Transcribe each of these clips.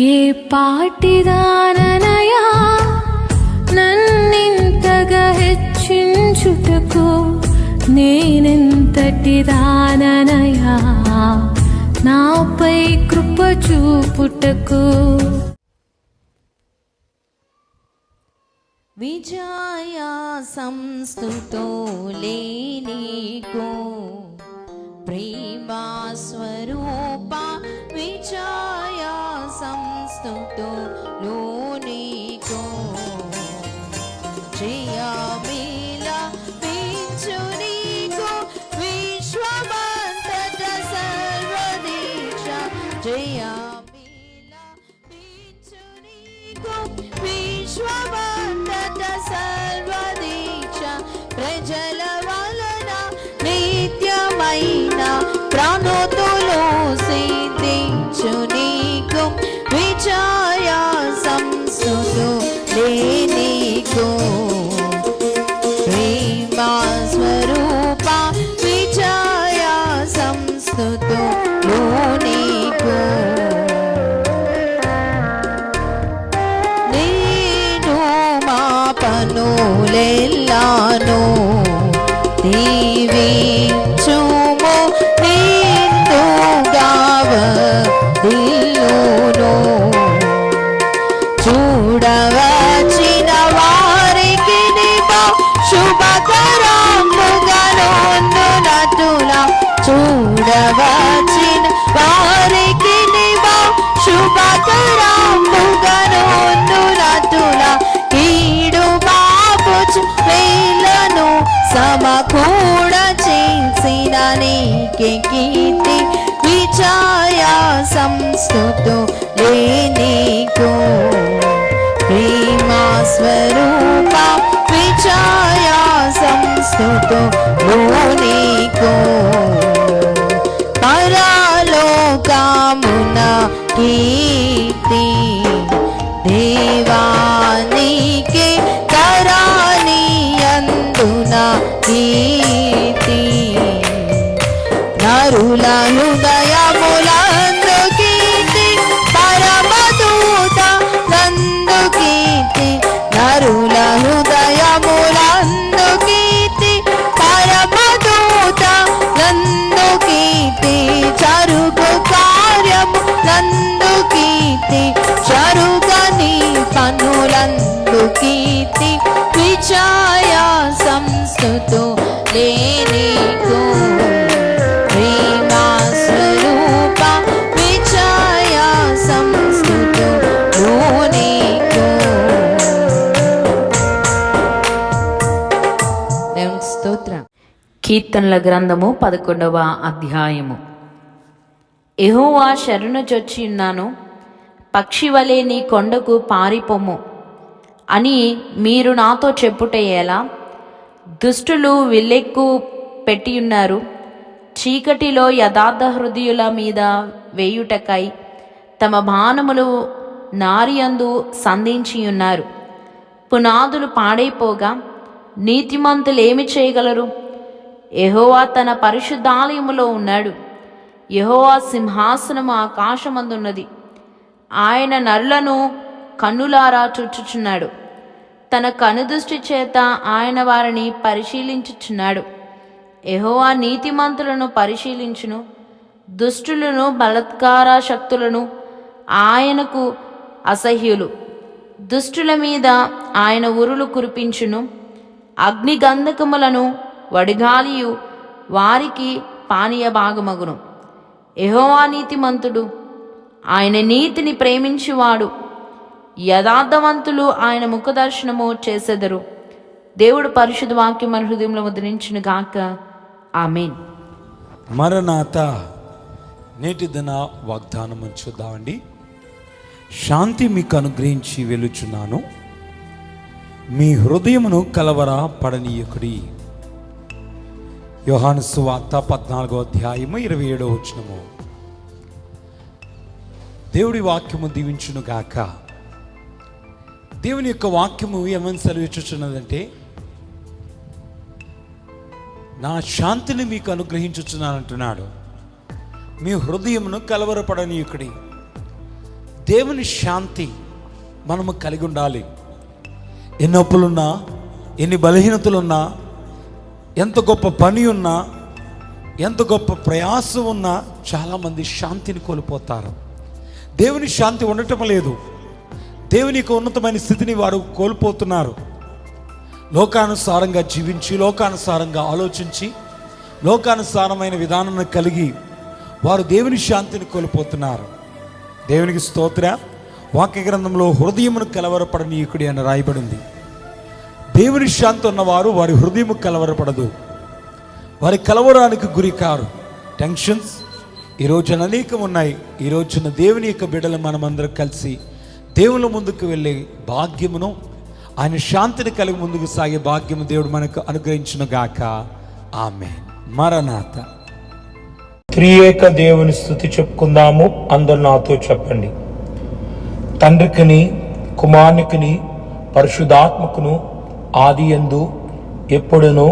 ఏ పాటిదాననయా నన్నింతగా హెచ్చించుటకు, నేనెంతటి దాననయా నాపై కృప చూపుటకు. విజయ సంస్తుతులే నీకు ప్రేమా స్వరూప, విజయ సంస్తుతులు నీకు జయమేల పించు నీకు విశ్వమంతట సర్వదీక్ష, జయమేల పించు నీకు విశ్వమంతట సర్వదీక్ష, ప్రజల వలన నిత్యమైన ప్రణతులు సిద్ధించు నీకు విజయ సంస్తుతులే నీకు ప్రేమా స్వరూప, విజయ సంస్తుతులు నీకు. నేను మా పనులెల్లాను దీవించుము, నిన్ను గావదిల్లును. చూడవచ్చిన వారికి నీవు శుభకరముగనుందునటులా, చూడవచ్చిన వారికి నీవు శుభకరముగనుందునటులా, కీడు బాపుచు మేలను సమకూడ చేసిన నీకే కీర్తి, విజయ సంస్తుతులే నీకు ప్రేమా స్వరూప, విజయ సంస్తుతులు నీకు. పరలోకమున కీర్తి దేవానికి, కరాని అందున కీర్తి, నరుల హృదయములందు కీర్తి, పరమదూత నందు కీర్తి, నరుల హృదయములందు కీర్తి, పరమదూత నందు కీర్తి, చరుగు కార్యము నందు కీర్తి, చరుగని పనులందు కీర్తి, విజయ సంస్తుతులే నీకు ప్రేమా స్వరూప, విజయ సంస్తుతులు నీకు. దేవునికి స్తోత్రం. కీర్తనల గ్రంథము 11వ అధ్యాయము. యెహోవా శరణు చొచ్చి ఉన్నాను, పక్షివలే నీ కొండకు పారిపోము అని మీరు నాతో చెప్పుట ఎలా? దుష్టులు విల్లెక్కు పెట్టియున్నారు, చీకటిలో యథార్థ హృదయుల మీద వేయుటకై తమ బాణములు నారియందు సంధించియున్నారు. పునాదులు పాడైపోగా నీతిమంతులు ఏమి చేయగలరు? యెహోవా తన పరిశుద్ధాలయములో ఉన్నాడు. యెహోవా సింహాసనము ఆకాశమందున్నది. ఆయన నరులను కన్నులారా చూచుచున్నాడు. తన కనుదృష్టి చేత ఆయన వారిని పరిశీలించుచున్నాడు. యెహోవా నీతిమంతులను పరిశీలించును, దుష్టులను బలాత్కార శక్తులను ఆయనకు అసహ్యులు. దుష్టుల మీద ఆయన ఉరులు కురిపించును, అగ్ని గంధకములను వడిగాలియు వారికి పానీయ భాగమగును. యెహోవా నీతిమంతుడు, ఆయన నీతిని ప్రేమించువాడు. యథార్థవంతులు ఆయన ముఖదర్శనము చేసెదరు. దేవుడు పరిశుద్ధ వాక్యం మన హృదయంలో ముద్రించును గాక. ఆమేన్. మరణాత నేటి దిన వాగ్దానం చూద్దామండి. శాంతి మీకు అనుగ్రహించి వెలుచున్నాను, మీ హృదయమును కలవర పడనీయకుడి. యోహాను సువార్త 14వ అధ్యాయము 27వ వచనము. దేవుడి వాక్యము దీవించును గాక. దేవుని యొక్క వాక్యము ఏమని సెలవిచ్చుచున్నదంటే, నా శాంతిని మీకు అనుగ్రహించుచున్నానంటున్నాడు. మీ హృదయమును కలవరపడనీయుకుడి. దేవుని శాంతి మనము కలిగి ఉండాలి. ఎన్ని నొప్పులున్నా, ఎన్ని బలహీనతలున్నా, ఎంత గొప్ప పని ఉన్నా, ఎంత గొప్ప ప్రయాసం ఉన్నా చాలామంది శాంతిని కోల్పోతారు. దేవుని శాంతి ఉండటం లేదు. దేవుని యొక్క ఉన్నతమైన స్థితిని వారు కోల్పోతున్నారు. లోకానుసారంగా జీవించి, లోకానుసారంగా ఆలోచించి, లోకానుసారమైన విధానాన్ని కలిగి వారు దేవుని శాంతిని కోల్పోతున్నారు. దేవునికి స్తోత్ర. వాక్య గ్రంథంలో హృదయమును కలవరపడనీయుకుడి అని రాయబడింది. దేవుని శాంతి ఉన్నవారు వారి హృదయము కలవరపడదు, వారి కలవరానికి గురి కారు. టెన్షన్స్ ఈ రోజున అనేకం ఉన్నాయి. ఈ రోజున దేవుని యొక్క బిడ్డలు మనమందరం కలిసి దేవుని ముందుకు వెళ్ళే భాగ్యమును, ఆయన శాంతిని కలిగి ముందుకు సాగే భాగ్యము దేవుడు మనకు అనుగ్రహించును గాక. ఆమేన్. మరణాత. త్రియేక దేవుని స్తుతి చెప్పుకుందాము. అందరు నాతో చెప్పండి. తండ్రికిని, కుమారునికిని, పరిశుద్ధాత్మకును ఆదియందు ఎప్పుడును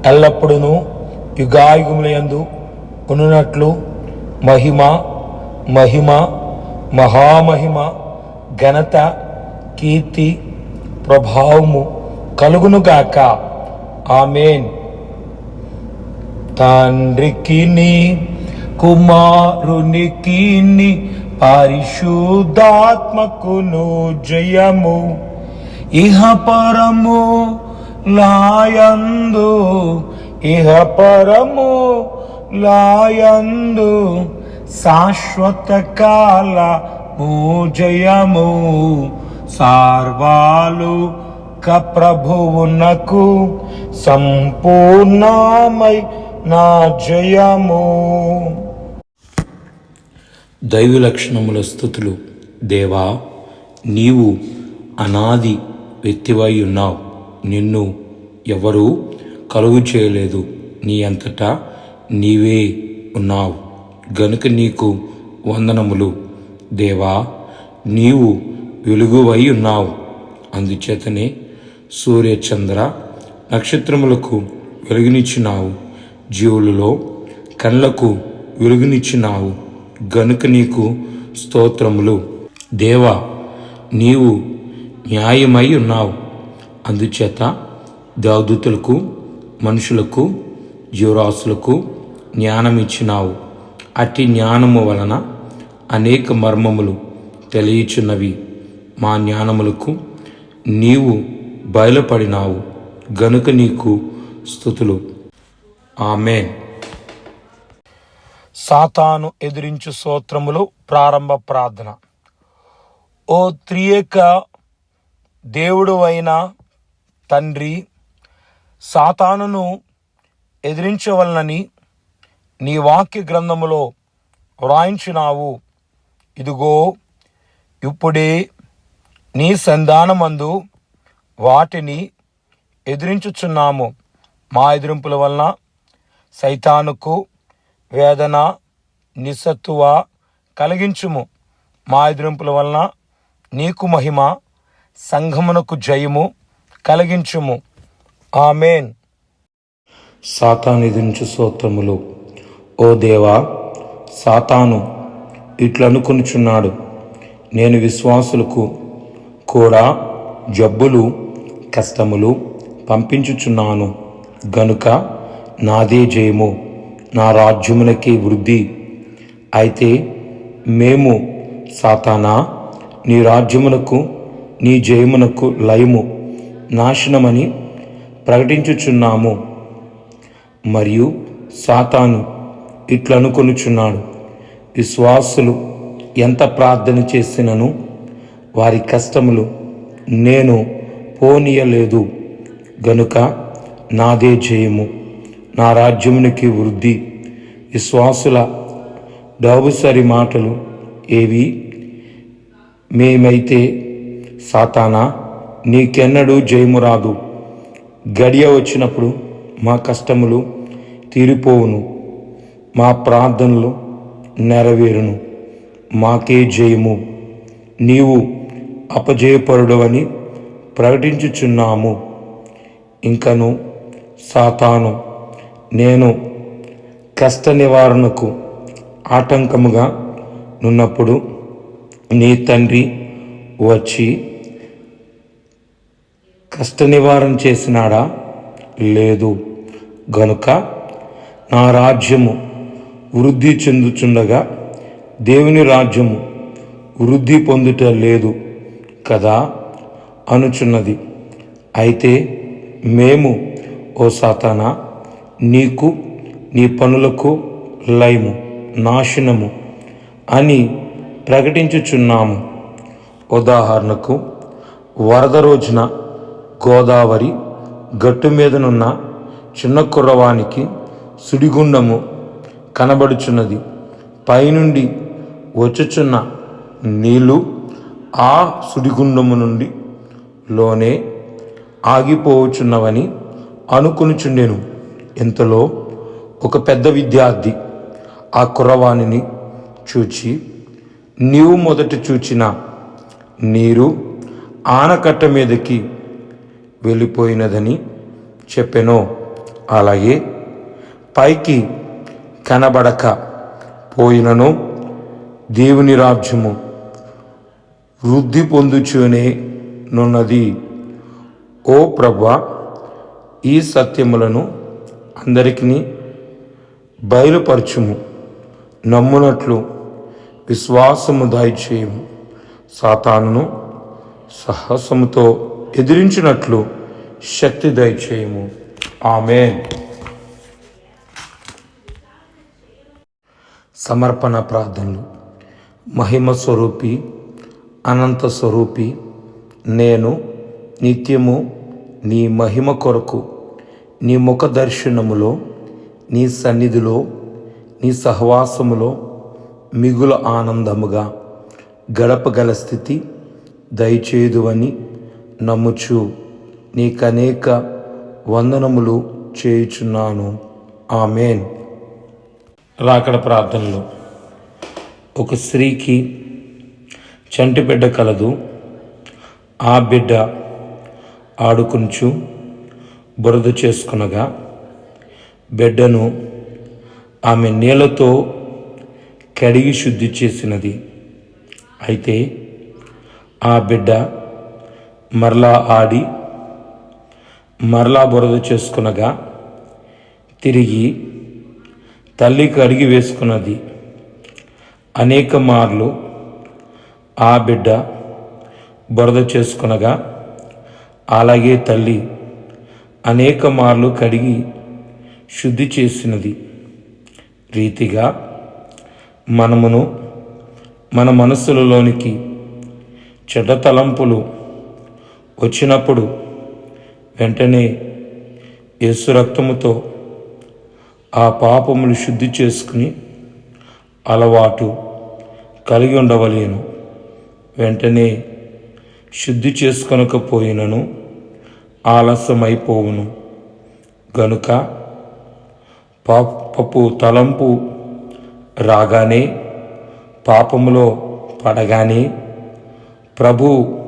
ఎల్లప్పుడును యుగాయుగములందు ఉన్నట్లు మహిమ మహిమ మహామహిమ ఘనత కీర్తి ప్రభావము కలుగునుగాక. ఆమేన్. తండ్రికిని, కుమారునికిని, పరిశుద్ధాత్మకును జయము ఇహ పరము లాయందు, ఇహ పరము లాయందు శాశ్వత కాలము జయము సార్వాలు ప్రభువునకు సంపూర్ణమై నా జయము. దైవ లక్షణముల స్తుతులు. దేవా, నీవు అనాది వ్యక్తివై ఉన్నావు. నిన్ను ఎవరూ కలుగు చేయలేదు. నీ అంతటా నీవే ఉన్నావు గనుక నీకు వందనములు. దేవా, నీవు వెలుగువై ఉన్నావు. అందుచేతనే సూర్య చంద్ర నక్షత్రములకు వెలుగునిచ్చినావు. జీవులలో కళ్ళకు వెలుగునిచ్చినావు గనుక నీకు స్తోత్రములు. దేవా, నీవు న్యాయమై ఉన్నావు. అందుచేత దేవదూతలకు, మనుషులకు, జీవరాశులకు జ్ఞానం ఇచ్చినావు. అట్టి జ్ఞానము వలన అనేక మర్మములు తెలియచున్నవి. మా జ్ఞానములకు నీవు బయలుపడినావు గనుక నీకు స్తుతులు. ఆమేన్. సాతాను ఎదిరించు స్తోత్రములు. ప్రారంభ ప్రార్థన. ఓ త్రియేక దేవుడు అయిన తండ్రి, సాతానును ఎదిరించవలనని నీ వాక్య గ్రంథములో వ్రాయించినావు. ఇదిగో ఇప్పుడే నీ సంధానమందు వాటిని ఎదిరించుచున్నాము. మా ఎదిరింపుల వలన సైతానుకు వేదన, నిస్సత్తువ కలిగించుము. మా ఎదిరింపుల వలన నీకు మహిమ, సంఘమునకు జయము కలిగించుము. ఆమేన్. సాతాను ఎదిరించు స్తోత్రములు. ఓ దేవా, సాతాను ఇట్లనుకొనుచున్నాడు, నేను విశ్వాసులకు కూడా జబ్బులు, కష్టములు పంపించుచున్నాను గనుక నాదే జయము, నా రాజ్యమునకే వృద్ధి. అయితే మేము సాతానా, నీ రాజ్యమునకు, నీ జయమునకు లయము, నాశనమని ప్రకటించుచున్నాము. మరియు సాతాను ఇట్లనుకొనుచున్నాడు, విశ్వాసులు ఎంత ప్రార్థన చేసినను వారి కష్టములు నేను పోనీయలేదు గనుక నాదే జయము, నా రాజ్యమునికి వృద్ధి. విశ్వాసుల డౌబుసరి మాటలు ఏవి? మేమైతే సాతానా, నీకెన్నడూ జయము రాదు. గడియ వచ్చినప్పుడు మా కష్టములు తీరిపోవును, మా ప్రార్థనలు నెరవేరును, మాకే జయము. నీవు అపజయపరుడవని ప్రకటించుచున్నాము. ఇంకను సాతాను, నేను కష్ట నివారణకు ఆటంకముగా నున్నప్పుడు నీ తండ్రి వచ్చి కష్ట నివారణ చేసినాడా? లేదు. గనుక నా రాజ్యము వృద్ధి చెందుచుండగా దేవుని రాజ్యము వృద్ధి పొందుట లేదు కదా అనుచున్నది. అయితే మేము, ఓ సాతానా, నీకు నీ పనులకు లయము, నాశనము అని ప్రకటించుచున్నాము. ఉదాహరణకు, వరద రోజున గోదావరి గట్టు మీదనున్న చిన్న కుర్రవానికి సుడిగుండము కనబడుచున్నది. పైనుండి వచ్చుచున్న నీళ్లు ఆ సుడిగుండము నుండి లోనే ఆగిపోవచ్చున్నవని అనుకునిచుండెను. ఇంతలో ఒక పెద్ద విద్యార్థి ఆ కుర్రవాణిని చూచి, నీవు మొదట చూచిన నీరు ఆనకట్ట మీదకి వెళ్ళిపోయినదని చెప్పెను. అలాగే పైకి కనబడక పోయినను దేవుని రాజ్యము వృద్ధి పొందుచునే నున్నది. ఓ ప్రభువా, ఈ సత్యములను అందరికీ బయలుపరచుము. నమ్మునట్లు విశ్వాసము దయచేయము. సాతానును సాహసముతో ఎదిరించినట్లు శక్తి దయచేయము. ఆమేన్. సమర్పణ ప్రార్థనలు. మహిమ స్వరూపి, అనంత స్వరూపి, నేను నిత్యము నీ మహిమ కొరకు నీ ముఖ దర్శనములో, నీ సన్నిధిలో, నీ సహవాసములో మిగుల ఆనందముగా గడపగల స్థితి దయచేయుదువని నమ్ముచు నీకనేక వందనములు చేయుచున్నాను. ఆమేన్. రాకడ ప్రార్థనలు. ఒక స్త్రీకి చంటి బిడ్డ కలదు. ఆ బిడ్డ ఆడుకుంచు బురద చేసుకునగా బిడ్డను ఆమె నీళ్లతో కడిగి శుద్ధి చేసినది. అయితే ఆ బిడ్డ మరలా ఆడి మరలా బురద చేసుకునగా తిరిగి తల్లికి అడిగి వేసుకున్నది. అనేక మార్లు ఆ బిడ్డ బురద చేసుకునగా అలాగే తల్లి అనేక మార్లు కడిగి శుద్ధి చేసినది. రీతిగా మనమును మన మనస్సులలోనికి చెడ్డ తలంపులు వచ్చినప్పుడు వెంటనే యేసు రక్తముతో ఆ పాపములు శుద్ధి చేసుకుని అలవాటు కలిగి ఉండవలేను. వెంటనే శుద్ధి చేసుకొనకపోయినను ఆలస్యమైపోవును. గనుక పాపపు తలంపు రాగానే, పాపములో పడగానే ప్రభు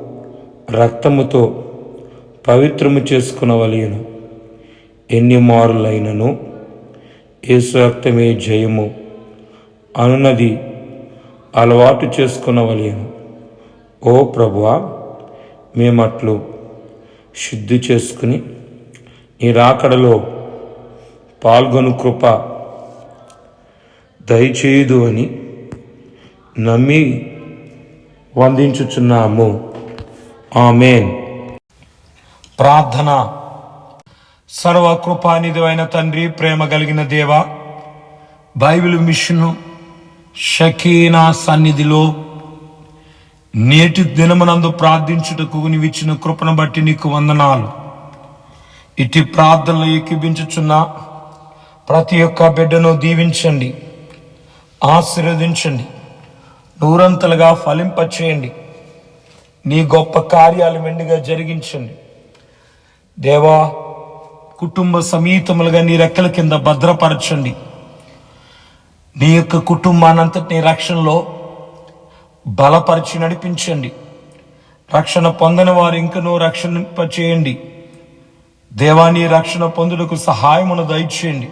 రక్తముతో పవిత్రము చేసుకునవలేను. ఎన్ని మారులైనను యేసు రక్తమే జయము అనున్నది అలవాటు చేసుకునవలేను. ఓ ప్రభువా, మేమట్లు శుద్ధి చేసుకుని నీ రాకడలో పాల్గొను కృప దయచేయుదు అని నమ్మి వందించుచున్నాము. ఆమేన్. ప్రార్థన. సర్వకృపానిధివైన తండ్రి, ప్రేమ కలిగిన దేవ, బైబిల్ మిషను షకీనా సన్నిధిలో నేటి దినమునందు ప్రార్థించుటకు నీవిచ్చిన కృపను బట్టి నీకు వందనాలు. ఇటు ప్రార్థనలు ఏకీభించుచున్న ప్రతి ఒక్క బిడ్డను దీవించండి, ఆశీర్వదించండి, నూరంతలుగా ఫలింపచేయండి. నీ గొప్ప కార్యాలు మెండుగా జరిగించండి. దేవా, కుటుంబ సమేతములుగా నీ రెక్కల కింద భద్రపరచండి. నీ యొక్క కుటుంబానంతటి రక్షణలో బలపరిచి నడిపించండి. రక్షణ పొందని వారు ఇంకనూ రక్షింపచేయండి. దేవా, నీ రక్షణ పొందుటకు సహాయమును దయచేయండి.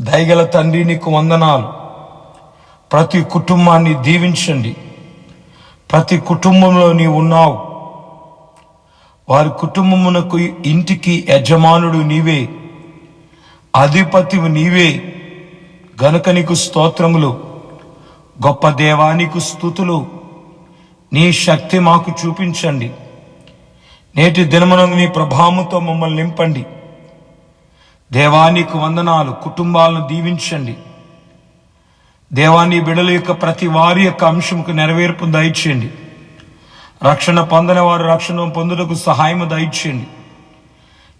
దయగల తండ్రి, నీకు వందనాలు. ప్రతి కుటుంబాన్ని దీవించండి. ప్రతి కుటుంబంలో నీవు ఉన్నావు. వారి కుటుంబమునకు ఇంటికి యజమానుడు నీవే, అధిపతివి నీవే. గనుక నీకు స్తోత్రములు. గొప్ప దేవా నీకు స్తుతులు. నీ శక్తి మాకు చూపించండి. నేటి దినమునందు నీ ప్రభావముతో మమ్మల్ని నింపండి. దేవా నీకు వందనాలు. కుటుంబాలను దీవించండి. దేవా నీ బిడ్డల యొక్క ప్రతి వారి యొక్క అంశముకు నెరవేర్పు దయచేయండి. రక్షణ పొందని వారు రక్షణ పొందుటకు సహాయము దయచేయండి.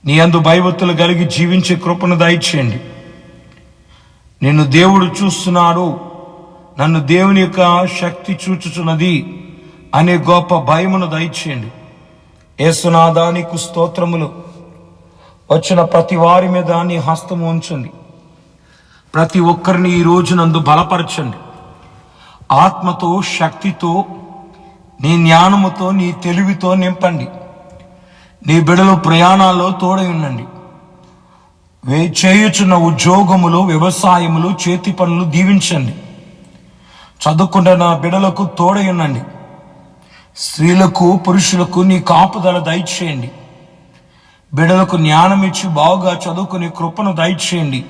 నీ యందు భయభక్తులు కలిగి జీవించే కృపను దయచేయండి. నిన్ను దేవుడు చూస్తున్నాడు, నన్ను దేవుని యొక్క శక్తి చూచుచున్నది అనే గొప్ప భయమును దయచేయండి. యేసునాథా నీకు స్తోత్రములు. వచ్చిన ప్రతి వారి మీద నీ హస్తము ఉంచండి. ప్రతి ఒక్కరిని ఈ రోజు నందు బలపరచండి. ఆత్మతో, శక్తితో, నీ జ్ఞానముతో, నీ తెలివితో నింపండి. నీ బిడ్డలు ప్రయాణాల్లో తోడై ఉండండి. చేయుచున్న ఉద్యోగములు, వ్యవసాయములు, చేతి పనులు దీవించండి. చదువుకుంటున్న బిడ్డలకు తోడై ఉండండి. స్త్రీలకు, పురుషులకు నీ కాపుదల దయచేయండి. బిడ్డలకు జ్ఞానం ఇచ్చి బాగుగా చదువుకునే కృపను దయచేయండి.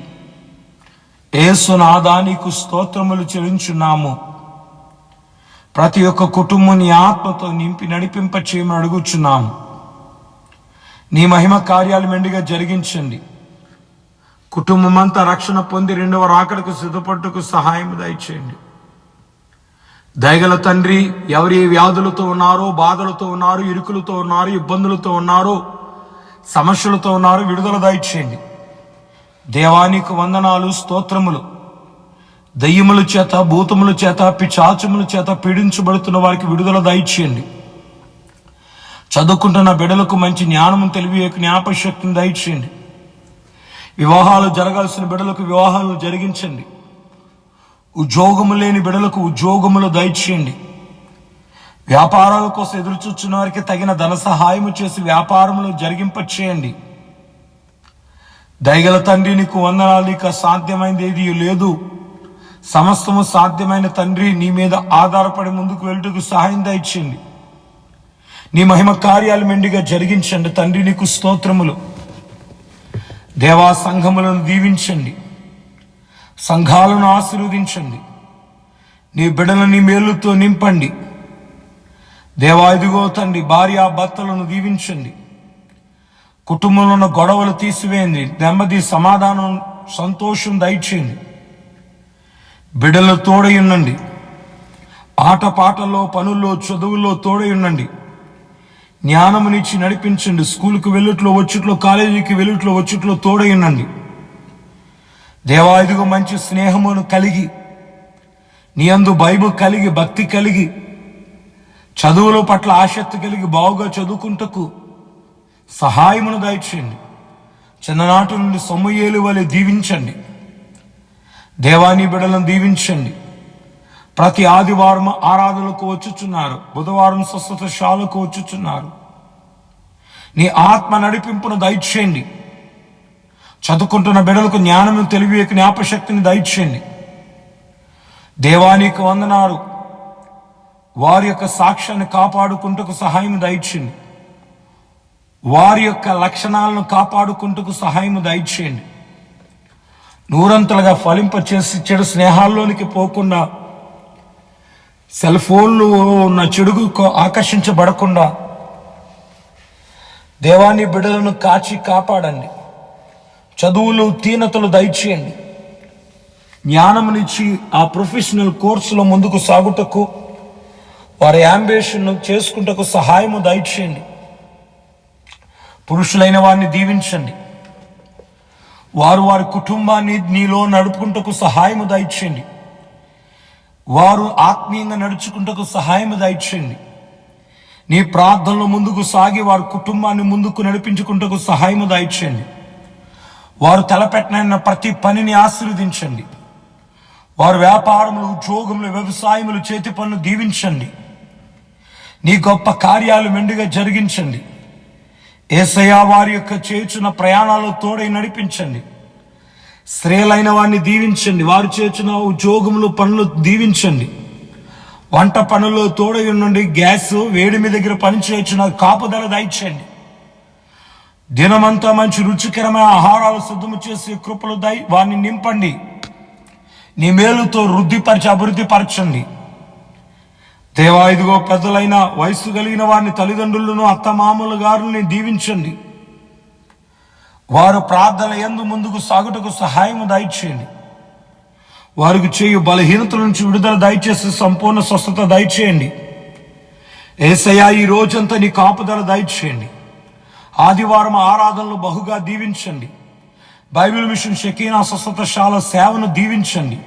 యేసునాథా నీకు స్తోత్రములు చెల్లించున్నాము. ప్రతి ఒక్క కుటుంబం నీ ఆత్మతో నింపి నడిపింప చేయమని అడుగుచున్నాము. నీ మహిమ కార్యాలు మెండుగా జరిగించండి. కుటుంబం అంతా రక్షణ పొంది రెండవ రాకడకు సిద్ధపట్టుకు సహాయం దయచేయండి. దయగల తండ్రి, ఎవరి వ్యాధులతో ఉన్నారో, బాధలతో ఉన్నారు, ఇరుకులతో ఉన్నారు, ఇబ్బందులతో ఉన్నారు, సమస్యలతో ఉన్నారు, విడుదల దయచేయండి. దేవానికి వందనాలు, స్తోత్రములు. దయ్యముల చేత, భూతముల చేత, పిశాచముల చేత పీడించబడుతున్న వారికి విడుదల దయచేయండి. చదువుకుంటున్న బిడ్డలకు మంచి జ్ఞానము, తెలివి, జ్ఞాపశక్తిని దయచేయండి. వివాహాలు జరగాల్సిన బిడ్డలకు వివాహాలు జరిగించండి. ఉద్యోగము లేని బిడ్డలకు ఉద్యోగములు దయచేయండి. వ్యాపారాల కోసం ఎదురు చూస్తున్న వారికి తగిన ధన సహాయము చేసి వ్యాపారములు జరిగింప చేయండి. దయగల తండ్రి నీకు వందనాలు. ఇక సాధ్యమైనది ఏది లేదు. సమస్తము సాధ్యమైన తండ్రి, నీ మీద ఆధారపడి ముందుకు వెళ్ళుటకు సహాయం దయచేయండి. నీ మహిమ కార్యాలు మెండుగా జరిగించండి. తండ్రి నీకు స్తోత్రములు. దేవా సంఘములను దీవించండి. సంఘాలను ఆశీర్వదించండి. నీ బిడ్డలను నీ మేలుతో నింపండి. దేవా ఇదిగో తండ్రి, భార్య భర్తలను దీవించండి. కుటుంబంలో ఉన్న గొడవలు తీసివేయండి. నెమ్మది, సమాధానం, సంతోషం దయచేయండి. బిడ్డలు తోడై ఉండండి. ఆటపాటల్లో, పనుల్లో, చదువుల్లో తోడై ఉండండి. జ్ఞానమునిచ్చి నడిపించండి. స్కూల్కి వెళ్ళుట్లో వచ్చుట్లో, కాలేజీకి వెళ్ళుట్లో వచ్చుట్లో తోడై ఉండండి. దేవా ఇదిగో మంచి స్నేహమును కలిగి, నీ యందు భయము కలిగి, భక్తి కలిగి, చదువుల పట్ల ఆసక్తి కలిగి బాగుగా చదువుకుంటకు సహాయమును దయచేయండి. చిన్ననాటి నుండి సమూయేలు వలె దీవించండి. దేవాని బిడ్డలను దీవించండి. ప్రతి ఆదివారం ఆరాధనలకు వచ్చుచున్నారు. బుధవారం స్వస్థతశాలకు వచ్చుచున్నారు. నీ ఆత్మ నడిపింపును దయచేయండి. చదువుకుంటున్న బిడ్డలకు జ్ఞానము, తెలివి, జ్ఞాపశక్తిని దయచేయండి. దేవానికి వందనాలు. వారి యొక్క సాక్ష్యాన్ని కాపాడుకుంటకు సహాయం దయచేయండి. వారి యొక్క లక్షణాలను కాపాడుకుంటకు సహాయం దయచేయండి. నూరంతలుగా ఫలింపచేసి చెడు స్నేహాల్లోనికి పోకుండా, సెల్ ఫోన్లు ఉన్న చెడుకు ఆకర్షించబడకుండా దేవాని బిడ్డలను కాచి కాపాడండి. చదువులు, తీనతలు దయచేయండి. జ్ఞానమునిచ్చి ఆ ప్రొఫెషనల్ కోర్సులో ముందుకు సాగుటకు, వారి యాంబిషన్ చేసుకుంటకు సహాయము దయచేయండి. పురుషులైన వారిని దీవించండి. వారు వారి కుటుంబాన్ని నీలో నడుపుకుంటకు సహాయము దయచేయండి. వారు ఆత్మీయంగా నడుచుకుంటకు సహాయము దయచేయండి. నీ ప్రార్థనలో ముందుకు సాగి వారి కుటుంబాన్ని ముందుకు నడిపించుకుంటకు సహాయము దయచేయండి. వారు తలపెట్టిన ప్రతి పనిని ఆశీర్వదించండి. వారు వ్యాపారములు, ఉద్యోగములు, వ్యవసాయములు, చేతి పనులు దీవించండి. నీ గొప్ప కార్యాలు మెండుగా జరిగించండి. యేసయ్య వారి యొక్క చేయుచున్న ప్రయాణాలు తోడై నడిపించండి. స్త్రీలైన వారిని దీవించండి. వారు చేస్తున్న ఉద్యోగములు, పనులు దీవించండి. వంట పనుల్లో తోడై నుండి గ్యాస్ వేడి మీ దగ్గర పనిచేయచ్చు నాకు కాపుదల దయచేయండి. దినమంతా మంచి రుచికరమైన ఆహారాలు సిద్ధము చేసి కృపలు వారిని నింపండి. నీ మేలుతో వృద్ధిపరిచి అభివృద్ధి పరచండి దేవా. ఇదిగో పెద్దలైన వయస్సు కలిగిన వారిని తల్లిదండ్రులను అత్తమామలు గారుల్ని దీవించండి. వారు ప్రార్థన యందు ముందుకు సాగుటకు సహాయం దయచేయండి. వారికి చేయు బలహీనతల నుంచి విడుదల దయచేసి సంపూర్ణ స్వస్థత దయచేయండి. యేసయ్యా ఈ రోజంతా నీ కాపుదల దయచేయండి. ఆదివారం ఆరాధనలు బహుగా దీవించండి. బైబిల్ మిషన్ షకీనా స్వస్థతశాల సేవను దీవించండి.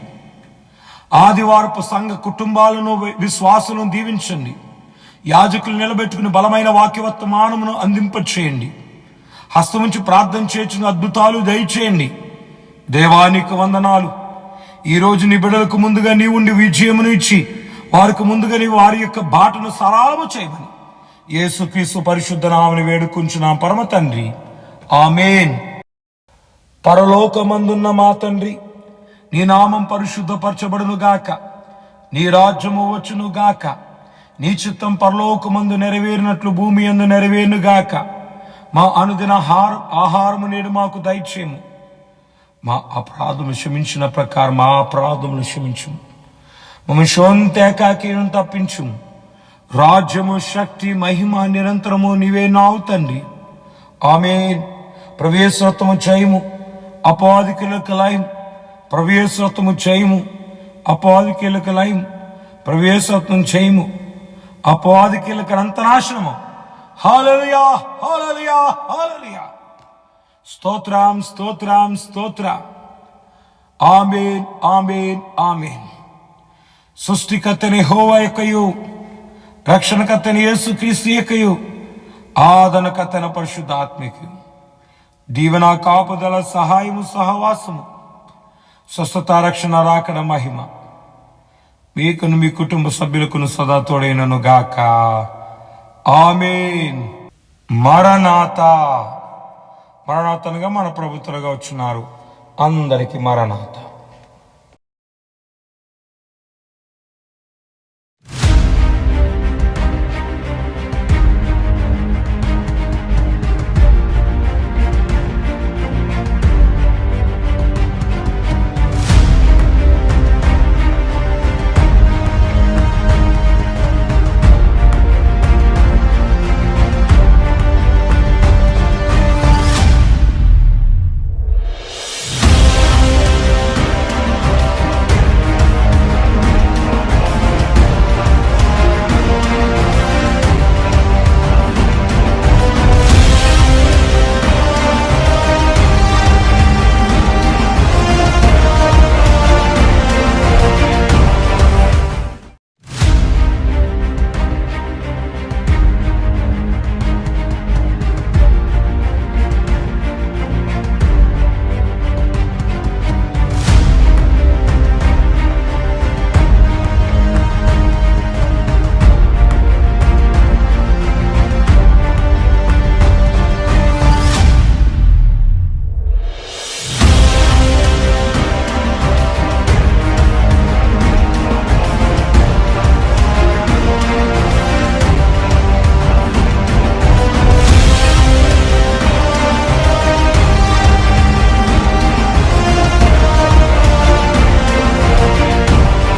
ఆదివారపు సంఘ కుటుంబాలను విశ్వాసులను దీవించండి. యాజకులు నిలబెట్టుకుని బలమైన వాక్యవర్తమానమును అందింపచేయండి. హస్తముంచి ప్రార్థన చేర్చిన అద్భుతాలు దయచేయండి. దేవానికి వందనాలు. ఈరోజు నీ బిడ్డలకు ముందుగా నీ ఉండి విజయమును ఇచ్చి వారికి ముందుగా నీ వారి యొక్క బాటను సరాలము చేయమని యేసుక్రీస్తు పరిశుద్ధ నామమున వేడుకుంటున్నాం పరమ తండ్రి, ఆమేన్. పరలోకమందున్న మా తండ్రి, నీ నామం పరిశుద్ధపరచబడును గాక, నీ రాజ్యము వచ్చును గాక, నీ చిత్తం పరలోకమందు నెరవేరినట్లు భూమి యందు నెరవేరును గాక. మా అనుదిన ఆహారము నేడు మాకు దయచేయము. మా అపరాధములు క్షమించిన ప్రకారం మా అపరాధములు క్షమించుము. మమ్మల్ని శోంతేకాకీను తప్పించుము. రాజ్యము, శక్తి, మహిమ నిరంతరము నీవే నావు తండ్రి, ఆమేన్. ప్రవేశత్వము చేయము, అపవాదికులకు లయం. ప్రవేశత్వము చేయము, అపవాదికులకు లయం. ప్రవేశత్వం చేయము, అపవాదికులకు అంతనాశనము. హల్లెలూయా, హల్లెలూయా, హల్లెలూయా. స్తోత్రం, స్తోత్రం, స్తోత్రం. ఆమేన్, ఆమేన్, ఆమేన్. సృష్టికర్తని యెహోవా యొక్కయు రక్షణకర్తని యేసుక్రీస్తు యొక్కయు ఆదరణకర్తన పరిశుద్ధాత్మకు దీవెన, కాపుదల, సహాయము, సహవాసము, స్వస్థత, రక్షణ, రాకడ, మహిమ మీకును మీ కుటుంబ సభ్యులకును సదా తోడైనను గాక. ఆమేన్. మరణాత. మరణాతనుగా మన ప్రభుత్వలుగా వచ్చున్నారు. అందరికీ మరణాత.